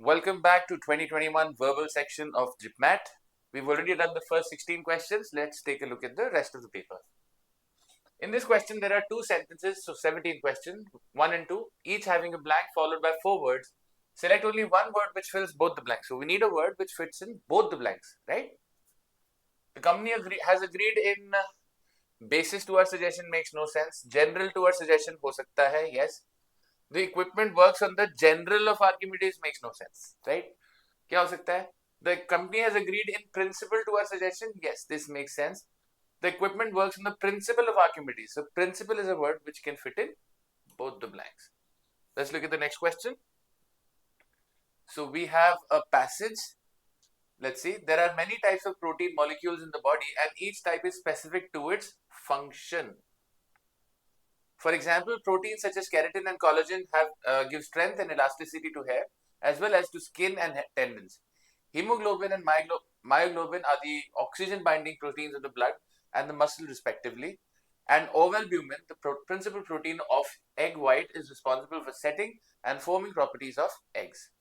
Welcome back to 2021 verbal section of GIPMAT. We've already done the first 16 questions. Let's take a look at the rest of the paper. In this question, there are two sentences, so 17 questions, 1 and 2, each having a blank followed by 4 words. Select only one word which fills both the blanks. So we need a word which fits in both the blanks, right? The company has agreed in basis to our suggestion makes no sense. General to our suggestion ho sakta hai, yes. The equipment works on the general of Archimedes makes no sense, right? क्या हो सकता है? The company has agreed in principle to our suggestion. Yes, this makes sense. The equipment works on the principle of Archimedes. So principle is a word which can fit in both the blanks. Let's look at the next question. So we have a passage. Let's see. There are many types of protein molecules in the body and each type is specific to its function. For example, proteins such as keratin and collagen give strength and elasticity to hair as well as to skin and tendons. Hemoglobin and myoglobin are the oxygen binding proteins of the blood and the muscle respectively. And ovalbumin, the principal protein of egg white, is responsible for setting and forming properties of eggs.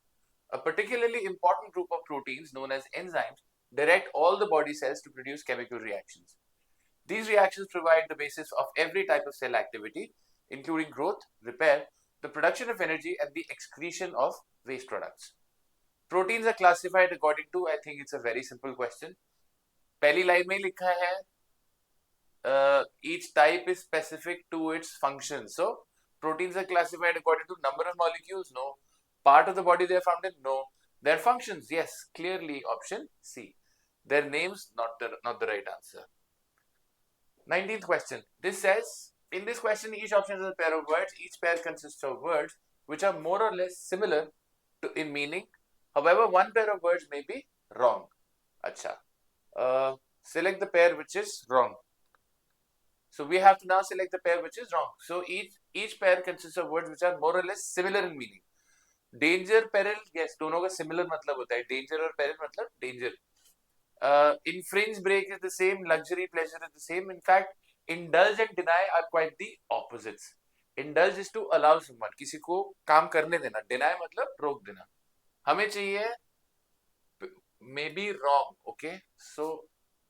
A particularly important group of proteins known as enzymes direct all the body cells to produce chemical reactions. These reactions provide the basis of every type of cell activity, including growth, repair, the production of energy, and the excretion of waste products. Proteins are classified according to, I think it's a very simple question. पहली line में लिखा है each type is specific to its function. So proteins are classified according to number of molecules, no. Part of the body they are found in, no. Their functions, yes, clearly option C. Their names, not the right answer. 19th question. This says, in this question, each option is a pair of words. Each pair consists of words which are more or less similar in meaning. However, one pair of words may be wrong. Acha. Select the pair which is wrong. So we have to now select the pair which is wrong. So each pair consists of words which are more or less similar in meaning. Danger, peril, yes, दोनों का similar मतलब होता है. Danger और peril मतलब danger. Infringe, break is the same. Luxury, pleasure is the same. In fact, indulge and deny are quite the opposites. Indulge is to allow someone, किसी को काम करने देना. Deny मतलब रोक देना. हमें चाहिए may be wrong. Okay, so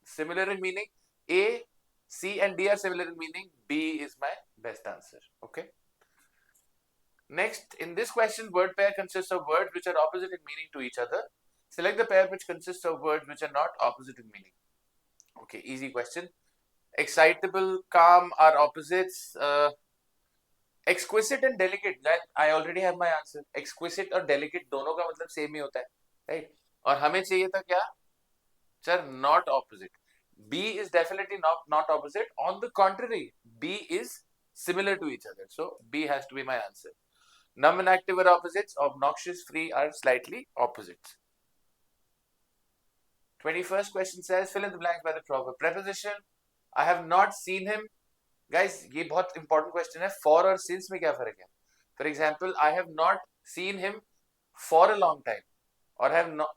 similar in meaning. A, C and D are similar in meaning. B is my best answer. Okay. Next, in this question, word pair consists of words which are opposite in meaning to each other. Select the pair which consists of words which are not opposite in meaning. Okay, easy question. Excitable, calm are opposites. Exquisite and delicate, that I already have my answer. Exquisite और delicate दोनों का मतलब same ही होता है, right? और हमें चाहिए था क्या? Sir, not opposite. B is definitely not opposite. On the contrary, B is similar to each other. So B has to be my answer. Numb and active are opposites. Obnoxious, free are slightly opposites. 21st question says, fill in the blanks by the proper preposition. I have not seen him. Guys, ये बहुत important question है. For और since में क्या फर्क है? For example, I have not seen him for a long time. Or have not.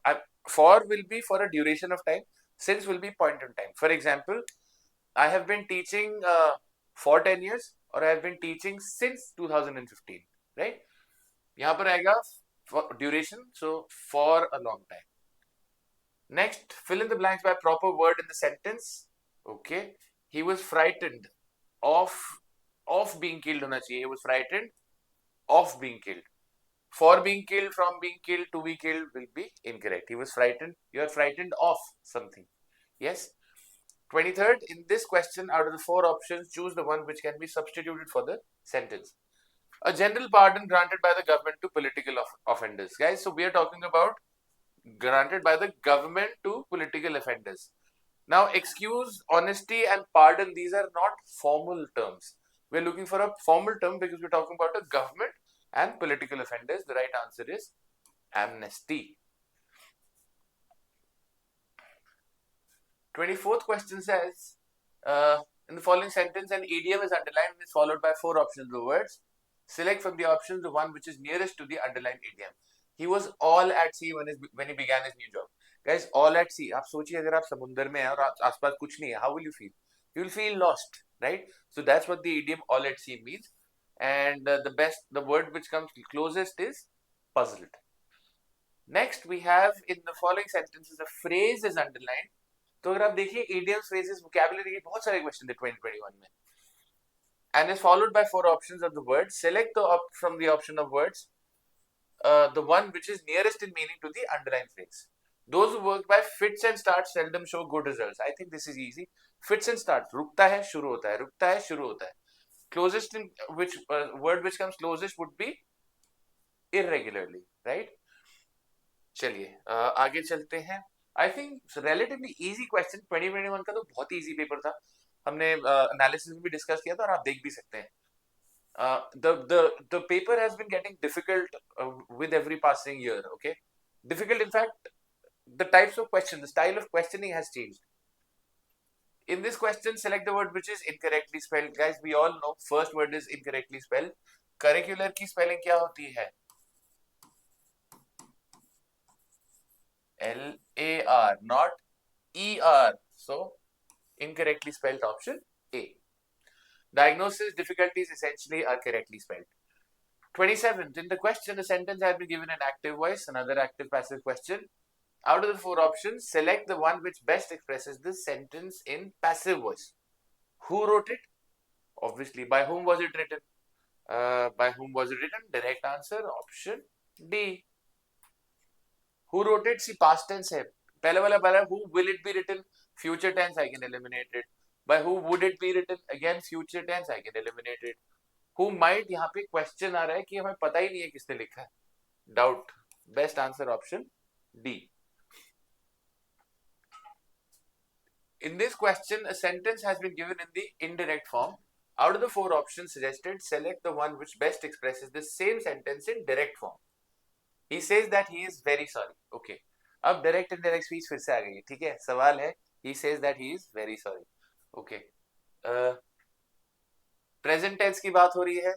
For will be for a duration of time. Since will be point in time. For example, I have been teaching for 10 years or I have been teaching since 2015. Right? यहाँ पर आएगा for duration. So, for a long time. Next, fill in the blanks by proper word in the sentence. Okay. He was frightened of being killed होना चाहिए. He was frightened of being killed. For being killed, from being killed, to be killed will be incorrect. He was frightened. You are frightened of something. Yes. 23rd, in this question, out of the 4 options, choose the one which can be substituted for the sentence. A general pardon granted by the government to political offenders. Guys, so we are talking about granted by the government to political offenders. Now, excuse, honesty and pardon, these are not formal terms. We're looking for a formal term because we're talking about a government and political offenders. The right answer is amnesty. 24th question says, in the following sentence, an idiom is underlined and is followed by 4 options of words. Select from the options the one which is nearest to the underlined idiom. He was all at sea when he began his new job. Guys, all at sea. आप सोचिए अगर आप समुद्र में हैं और आसपास कुछ नहीं है, how will you feel? You will feel lost, right? So that's what the idiom all at sea means. And the word which comes closest is puzzled. Next we have in the following sentences a phrase is underlined. तो अगर आप देखिए idioms, phrases, vocabulary के बहुत सारे question थे 2021 में, and is followed by 4 options of the words. Select from the option of words the one which is nearest in meaning to the underlined phrase. Those who work by fits and starts seldom show good results. I think this is easy. Fits and starts, रुकता है शुरू होता है, रुकता है शुरू होता है. Closest in which word which comes closest would be irregularly, right? चलिए आगे चलते हैं. I think relatively easy question. 2021 का तो बहुत इजी पेपर था, हमने एनालिसिस में भी डिस्कस किया था और आप देख भी सकते हैं. The paper has been getting difficult with every passing year. Okay, difficult. In fact, the types of questions, the style of questioning has changed. In this question, select the word which is incorrectly spelled. Guys, we all know first word is incorrectly spelled. Curricular की spelling क्या होती है? LAR, not ER. So, incorrectly spelled option A. Diagnosis difficulties essentially are correctly spelled. 27th, in the question, the sentence has been given an active voice, another active passive question. Out of the 4 options, select the one which best expresses the sentence in passive voice. Who wrote it? Obviously. By whom was it written? By whom was it written? Direct answer, option D. Who wrote it? See, past tense है. पहले वाला who will it be written? Future tense, I can eliminate it. By who would it be written? Again, future tense, I can eliminate it. Who might, यहाँ पे question आ रहा है कि हमें पता ही नहीं है किसने लिखा है. Doubt. Best answer option D. In this question, a sentence has been given in the indirect form. Out of the 4 options suggested, select the one which best expresses the same sentence in direct form. He says that he is very sorry. Okay. अब direct and indirect speech फिर से आ गई है. ठीक है, सवाल है he says that he is very sorry. Okay. Present tense की बात हो रही है.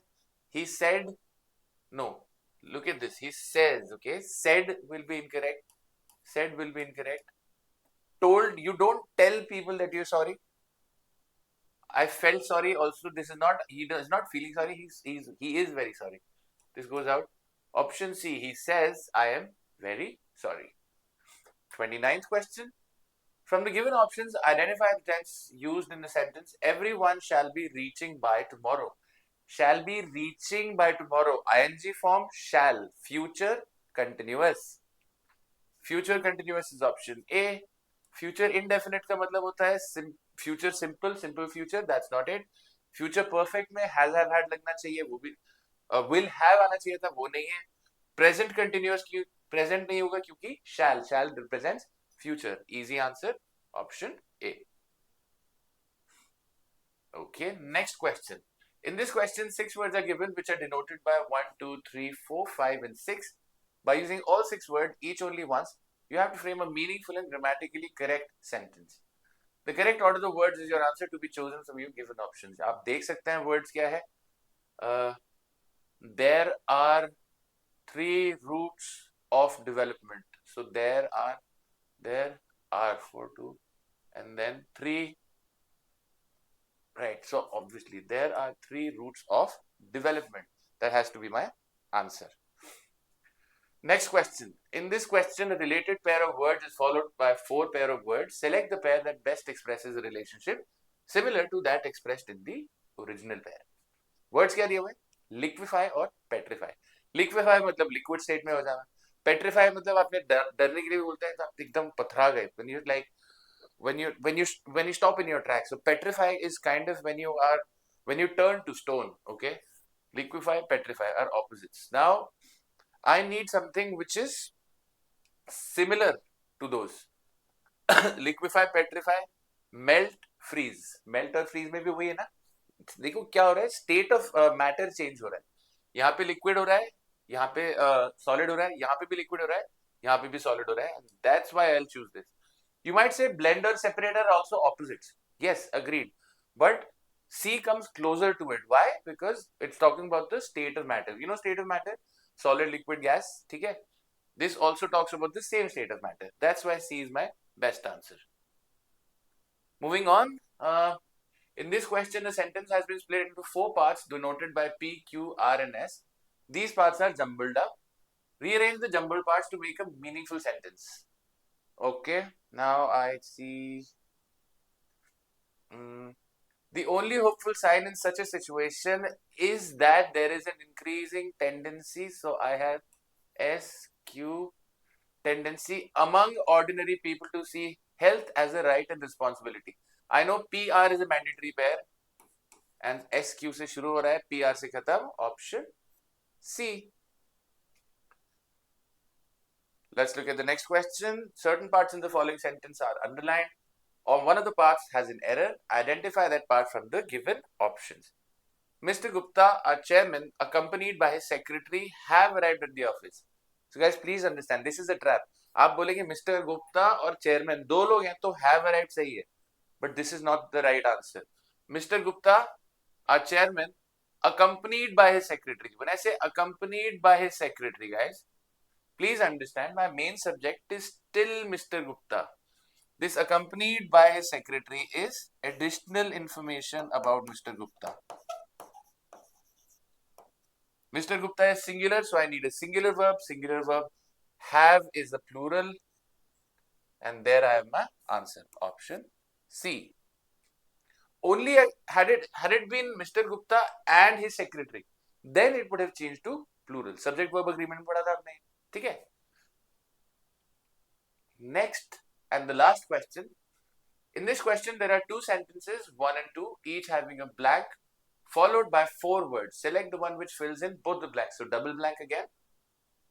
He said, no. Look at this. He says. Okay. Said will be incorrect. Said will be incorrect. Told, you don't tell people that you're sorry. I felt sorry also. This is not, he is not feeling sorry. He is very sorry. This goes out. Option C, he says, I am very sorry. 29th question. From the given options, identify the tense used in the sentence. Everyone shall be reaching by tomorrow. Shall be reaching by tomorrow. ING form, shall. Future continuous. Future continuous is option A. Future indefinite का मतलब होता है future simple, simple future. That's not it. Future perfect में has, have, had लगना चाहिए, वो भी will have आना चाहिए था, वो नहीं है. Present continuous की present नहीं होगा क्योंकि shall represents future. Easy answer option A. Okay, next question. In this question, 6 words are given which are denoted by 1, 2, 3, 4, 5 and 6. By using all 6 words, each only once, you have to frame a meaningful and grammatically correct sentence. The correct order of the words is your answer to be chosen from your given options. आप देख सकते हैं words क्या है. There are 3 routes of development. So there are 4, 2 and then 3. Right, so obviously there are 3 routes of development. That has to be my answer. Next question. In this question, a related pair of words is followed by 4 pair of words. Select the pair that best expresses a relationship similar to that expressed in the original pair. Words क्या दिए हुए? Liquefy और petrify. Liquefy मतलब liquid state में हो जाना. Petrify मतलब आपने डरने के लिए भी बोलते हैं तो आप एकदम पथरा गए. When you like when you stop in your tracks. So petrify is kind of when you turn to stone. Okay, liquefy, petrify are opposites. Now I need something which is similar to those. Liquefy, petrify, melt, freeze. Melt और freeze में भी वही है ना. देखो क्या हो रहा है, state of matter change हो रहा है. यहाँ पे liquid हो रहा है, यहाँ पे solid हो रहा है, यहाँ पे भी liquid हो रहा है, यहाँ पे भी solid हो रहा है. That's why I'll choose this. You might say blend or separate are also opposites. Yes, agreed. But C comes closer to it. Why? Because it's talking about the state of matter. You know state of matter? Solid, liquid, gas. Okay? This also talks about the same state of matter. That's why C is my best answer. Moving on. In this question, the sentence has been split into 4 parts denoted by P, Q, R and S. These parts are jumbled up. Rearrange the jumbled parts to make a meaningful sentence. Okay, now I see. The only hopeful sign in such a situation is that there is an increasing tendency. So I have SQ, tendency among ordinary people to see health as a right and responsibility. I know PR is a mandatory pair and SQ से शुरू हो रहा है, PR से खत्म. Option C. Let's look at the next question. Certain parts in the following sentence are underlined, or one of the parts has an error. Identify that part from the given options. Mr. Gupta, our chairman, accompanied by his secretary, have arrived at the office. So guys, please understand, this is a trap. आप बोलेंगे mister Gupta और chairman दो लोग हैं तो have arrived सही है, but this is not the right answer. Mr. Gupta, our chairman, accompanied by his secretary. When I say accompanied by his secretary, guys, please understand my main subject is still Mr. Gupta. This accompanied by his secretary is additional information about Mr. Gupta. Mr. Gupta is singular, so I need a singular verb. Singular verb. Have is a plural. And there I have my answer. Option C. Only had it been Mr. Gupta and his secretary, then it would have changed to plural. Subject verb agreement पढ़ा था आपने, ठीक है? Next and the last question. In this question, there are two sentences, 1 and 2, each having a blank followed by 4 words. Select the one which fills in both the blanks. So double blank again.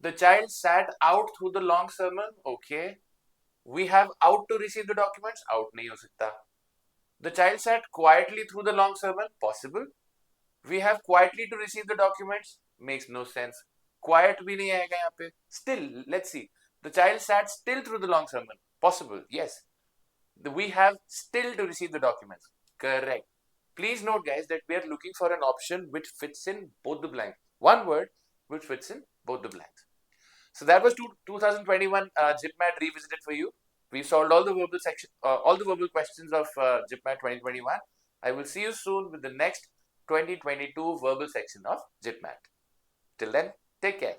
The child sat out through the long sermon. Okay. We have out to receive the documents. Out nahi ho sakta. The child sat quietly through the long sermon. Possible. We have quietly to receive the documents. Makes no sense. Quiet bhi nahi aayega yahan pe. Still, let's see. The child sat still through the long sermon. Possible. Yes. We have still to receive the documents. Correct. Please note, guys, that we are looking for an option which fits in both the blanks. One word which fits in both the blanks. So that was 2021 JIPMAT revisited for you. We solved all the verbal questions of JIPMAT 2021. I will see you soon with the next 2022 verbal section of JIPMAT. Till then, take care.